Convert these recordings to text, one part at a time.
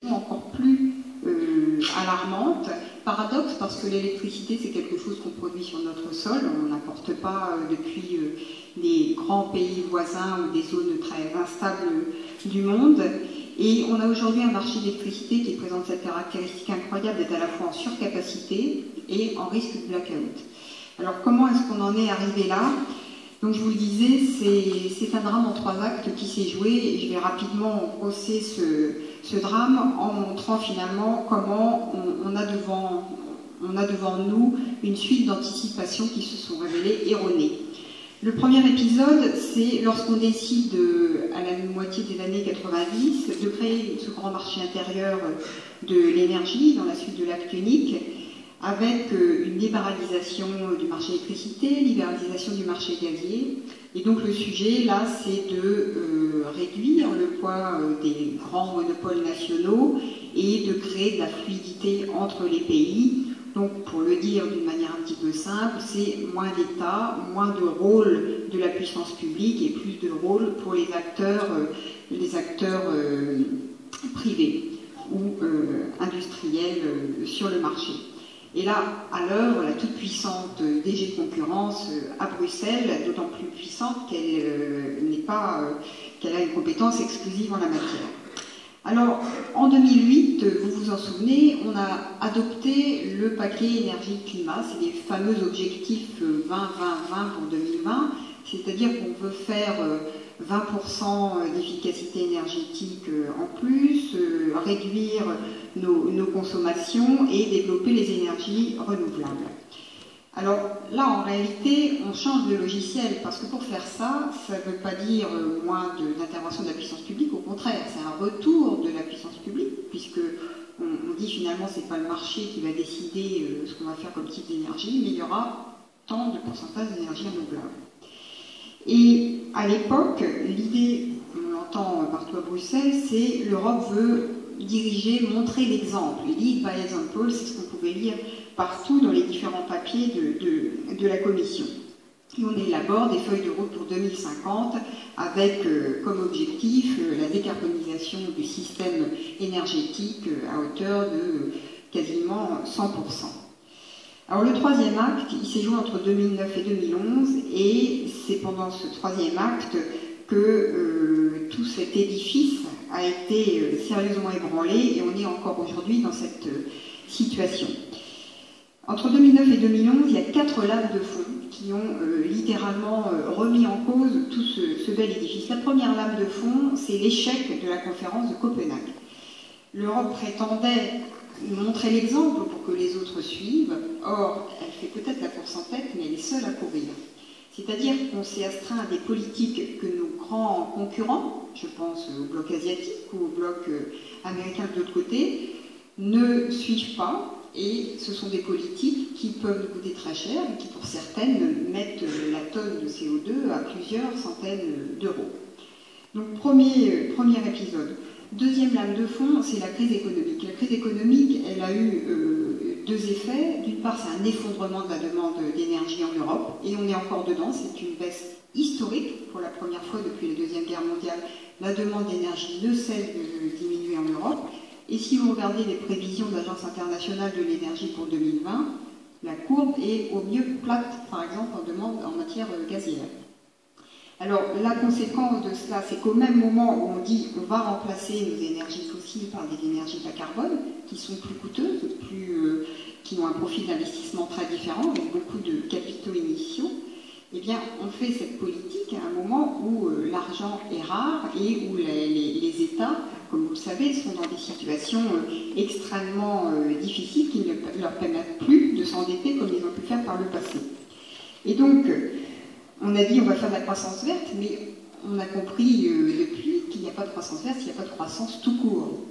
encore plus alarmante. Paradoxe parce que l'électricité c'est quelque chose qu'on produit sur notre sol, on n'importe pas depuis des grands pays voisins ou des zones très instables du monde. Et on a aujourd'hui un marché d'électricité qui présente cette caractéristique incroyable d'être à la fois en surcapacité et en risque de blackout. Alors comment est-ce qu'on en est arrivé là? Donc je vous le disais, c'est un drame en 3 actes qui s'est joué et je vais rapidement brosser ce drame en montrant finalement comment on a devant nous une suite d'anticipations qui se sont révélées erronées. Le premier épisode, c'est lorsqu'on décide, à la moitié des années 90, de créer ce grand marché intérieur de l'énergie dans la suite de l'acte unique, avec une libéralisation du marché électricité, libéralisation du marché gazier. Et donc le sujet, là, c'est de réduire le poids des grands monopoles nationaux et de créer de la fluidité entre les pays. Donc, pour le dire d'une manière un petit peu simple, c'est moins d'État, moins de rôle de la puissance publique et plus de rôle pour les acteurs privés ou industriels sur le marché. Et là, à l'œuvre, la toute-puissante DG Concurrence à Bruxelles, d'autant plus puissante qu'elle a une compétence exclusive en la matière. Alors, en 2008, vous vous en souvenez, on a adopté le paquet énergie-climat, c'est les fameux objectifs 20-20-20 pour 2020, c'est-à-dire qu'on veut faire 20% d'efficacité énergétique en plus, réduire nos consommations et développer les énergies renouvelables. Alors là, en réalité, on change de logiciel, parce que pour faire ça, ça ne veut pas dire moins d'intervention de la puissance publique, au contraire, c'est un retour de la puissance publique, puisque on dit finalement c'est pas le marché qui va décider ce qu'on va faire comme type d'énergie, mais il y aura tant de pourcentage d'énergie renouvelable. Et à l'époque, l'idée, on l'entend partout à Bruxelles, c'est l'Europe veut diriger, montrer l'exemple. Lead by example, c'est ce qu'on pouvait lire partout dans les différents papiers de la Commission. Et on élabore des feuilles de route pour 2050 avec comme objectif la décarbonisation du système énergétique à hauteur de quasiment 100%. Alors le troisième acte, il s'est joué entre 2009 et 2011 et c'est pendant ce troisième acte que tout cet édifice a été sérieusement ébranlé et on est encore aujourd'hui dans cette situation. Entre 2009 et 2011, il y a 4 lames de fond qui ont littéralement remis en cause tout ce bel édifice. La première lame de fond, c'est l'échec de la conférence de Copenhague. L'Europe prétendait montrer l'exemple pour que les autres suivent. Or, elle fait peut-être la course en tête, mais elle est seule à courir. C'est-à-dire qu'on s'est astreint à des politiques que nos grands concurrents, je pense au bloc asiatique ou au bloc américain de l'autre côté, ne suivent pas. Et ce sont des politiques qui peuvent coûter très cher et qui, pour certaines, mettent la tonne de CO2 à plusieurs centaines d'euros. Donc, premier épisode. Deuxième lame de fond, c'est la crise économique. La crise économique, elle a eu 2 effets. D'une part, c'est un effondrement de la demande d'énergie en Europe, et on est encore dedans. C'est une baisse historique. Pour la première fois depuis la Deuxième Guerre mondiale, la demande d'énergie ne cesse de diminuer en Europe. Et si vous regardez les prévisions de l'Agence internationale de l'énergie pour 2020, la courbe est au mieux plate, par exemple, en demande en matière gazière. Alors, la conséquence de cela, c'est qu'au même moment où on dit on va remplacer nos énergies fossiles par des énergies bas carbone, qui sont plus coûteuses, qui ont un profil d'investissement très différent, avec beaucoup de capitaux initiaux, eh bien, on fait cette politique à un moment où l'argent est rare et où les États, comme vous le savez, sont dans des situations extrêmement difficiles qui ne leur permettent plus de s'endetter comme ils ont pu le faire par le passé. Et donc, on a dit on va faire de la croissance verte, mais on a compris depuis qu'il n'y a pas de croissance verte, il n'y a pas de croissance tout court.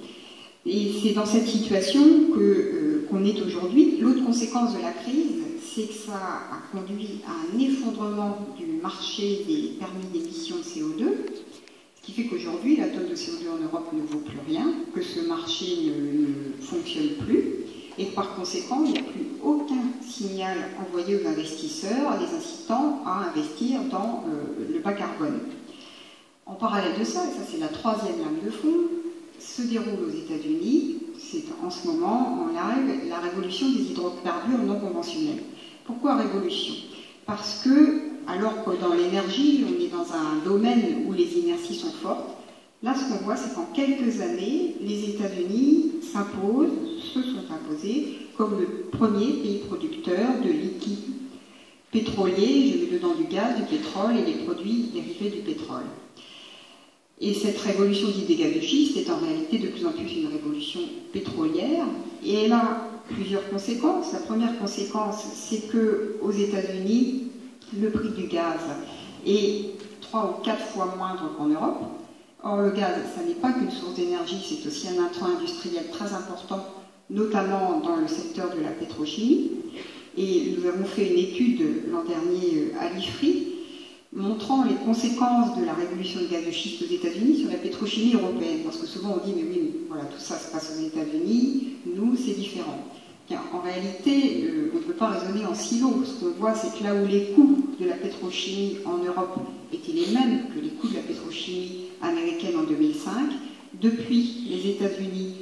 Et c'est dans cette situation qu'on est aujourd'hui. L'autre conséquence de la crise, c'est que ça a conduit à un effondrement du marché des permis d'émission de CO2, ce qui fait qu'aujourd'hui, la tonne de CO2 en Europe ne vaut plus rien, que ce marché ne fonctionne plus, et que par conséquent, il n'y a plus aucun signal envoyé aux investisseurs les incitant à investir dans le bas carbone. En parallèle de ça, et ça c'est la troisième lame de fond, se déroule aux États-Unis en ce moment, en live, la révolution des hydrocarbures non conventionnels. Pourquoi révolution? Parce que, alors que dans l'énergie, on est dans un domaine où les inerties sont fortes, là, ce qu'on voit, c'est qu'en quelques années, les États-Unis se sont imposés comme le premier pays producteur de liquides pétroliers, je mets dedans du gaz, du pétrole et des produits dérivés du pétrole. Et cette révolution dite des gaz de schiste est en réalité de plus en plus une révolution pétrolière, et elle a plusieurs conséquences. La première conséquence, c'est qu'aux États-Unis, le prix du gaz est 3 ou 4 fois moindre qu'en Europe. Or, le gaz, ça n'est pas qu'une source d'énergie, c'est aussi un intrant industriel très important, notamment dans le secteur de la pétrochimie. Et nous avons fait une étude l'an dernier à l'IFRI, montrant les conséquences de la révolution du gaz de schiste aux États-Unis sur la pétrochimie européenne. Parce que souvent on dit, mais oui, voilà, tout ça se passe aux États-Unis, nous, c'est différent. Bien, en réalité, on ne peut pas raisonner en silo. Ce qu'on voit, c'est que là où les coûts de la pétrochimie en Europe étaient les mêmes que les coûts de la pétrochimie américaine en 2005, depuis, les États-Unis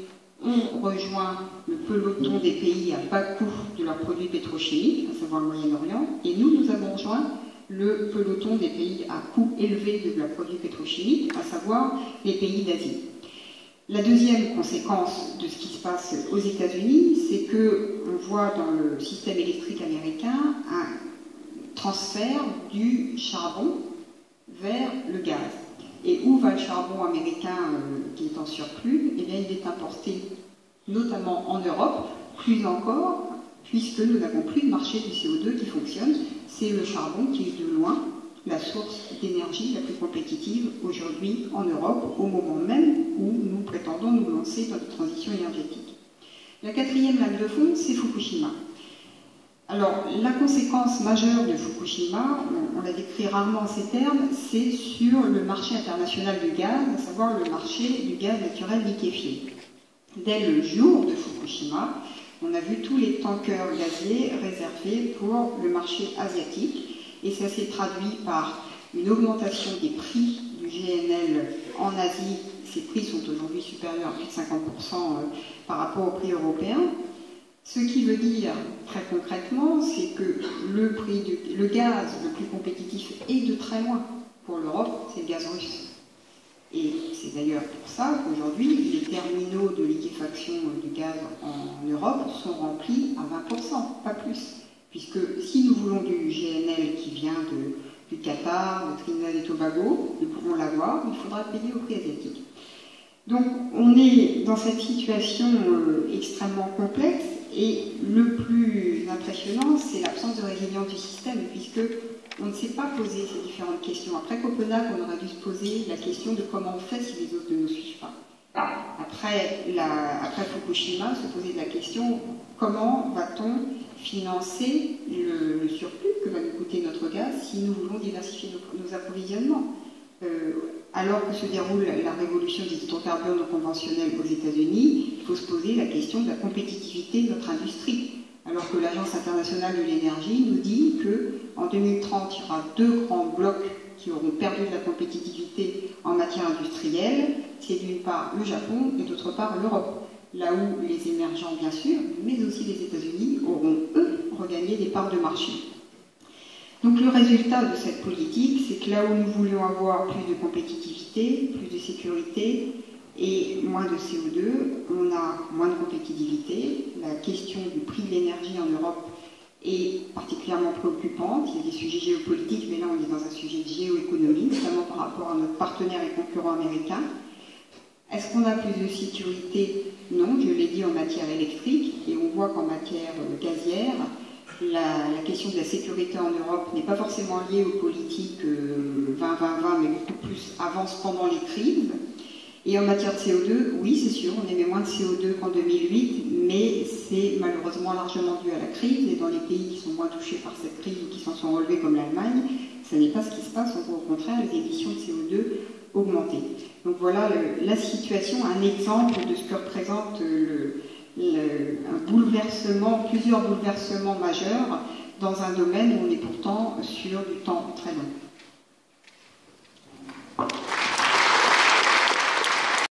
ont rejoint le peloton des pays à bas coût de leurs produits pétrochimiques, à savoir le Moyen-Orient, et nous avons rejoint le peloton des pays à coût élevé de leurs produits pétrochimiques, à savoir les pays d'Asie. La deuxième conséquence de ce qui se passe aux États-Unis, c'est qu'on voit dans le système électrique américain un transfert du charbon vers le gaz. Et où va le charbon américain qui est en surplus? Eh bien, il est importé notamment en Europe, plus encore, puisque nous n'avons plus de marché du CO2 qui fonctionne. C'est le charbon qui est de loin la source d'énergie la plus compétitive aujourd'hui en Europe, au moment même où nous prétendons nous lancer dans une transition énergétique. La quatrième lame de fond, c'est Fukushima. Alors, la conséquence majeure de Fukushima, on la décrit rarement en ces termes, c'est sur le marché international du gaz, à savoir le marché du gaz naturel liquéfié. Dès le jour de Fukushima, on a vu tous les tankers gaziers réservés pour le marché asiatique, et ça s'est traduit par une augmentation des prix du GNL en Asie. Ces prix sont aujourd'hui supérieurs à plus de 50% par rapport au prix européen. Ce qui veut dire, très concrètement, c'est que le gaz le plus compétitif est de très loin pour l'Europe, c'est le gaz russe. Et c'est d'ailleurs pour ça qu'aujourd'hui, les terminaux de liquéfaction du gaz en Europe sont remplis à 20%, pas plus. Puisque si nous voulons du GNL qui vient du Qatar, de Trinidad et Tobago, nous pouvons l'avoir, il faudra payer au prix asiatique. Donc on est dans cette situation extrêmement complexe, et le plus impressionnant, c'est l'absence de résilience du système, puisque on ne s'est pas posé ces différentes questions. Après Copenhague, on aurait dû se poser la question de comment on fait si les autres ne nous suivent pas. Après Fukushima, se poser la question comment va-t-on financer le surplus que va nous coûter notre gaz si nous voulons diversifier nos approvisionnements. Alors que se déroule la révolution des hydrocarbures non conventionnels aux États-Unis, il faut se poser la question de la compétitivité de notre industrie. Alors que l'Agence internationale de l'énergie nous dit qu'en 2030, il y aura 2 grands blocs qui auront perdu de la compétitivité en matière industrielle. C'est d'une part le Japon et d'autre part l'Europe. Là où les émergents, bien sûr, mais aussi les États-Unis, auront, eux, regagné des parts de marché. Donc le résultat de cette politique, c'est que là où nous voulions avoir plus de compétitivité, plus de sécurité et moins de CO2, on a moins de compétitivité. La question du prix de l'énergie en Europe est particulièrement préoccupante. Il y a des sujets géopolitiques, mais là on est dans un sujet de géoéconomie, notamment par rapport à notre partenaire et concurrent américain. Est-ce qu'on a plus de sécurité? Non, je l'ai dit en matière électrique, et on voit qu'en matière gazière, la question de la sécurité en Europe n'est pas forcément liée aux politiques 20-20-20, mais beaucoup plus avance pendant les crises. Et en matière de CO2, oui, c'est sûr, on émet moins de CO2 qu'en 2008, mais c'est malheureusement largement dû à la crise, et dans les pays qui sont moins touchés par cette crise ou qui s'en sont relevés comme l'Allemagne, ce n'est pas ce qui se passe, on voit au contraire les émissions de CO2 augmenter. Donc voilà la situation, un exemple de ce que représente un bouleversement, plusieurs bouleversements majeurs dans un domaine où on est pourtant sur du temps très long.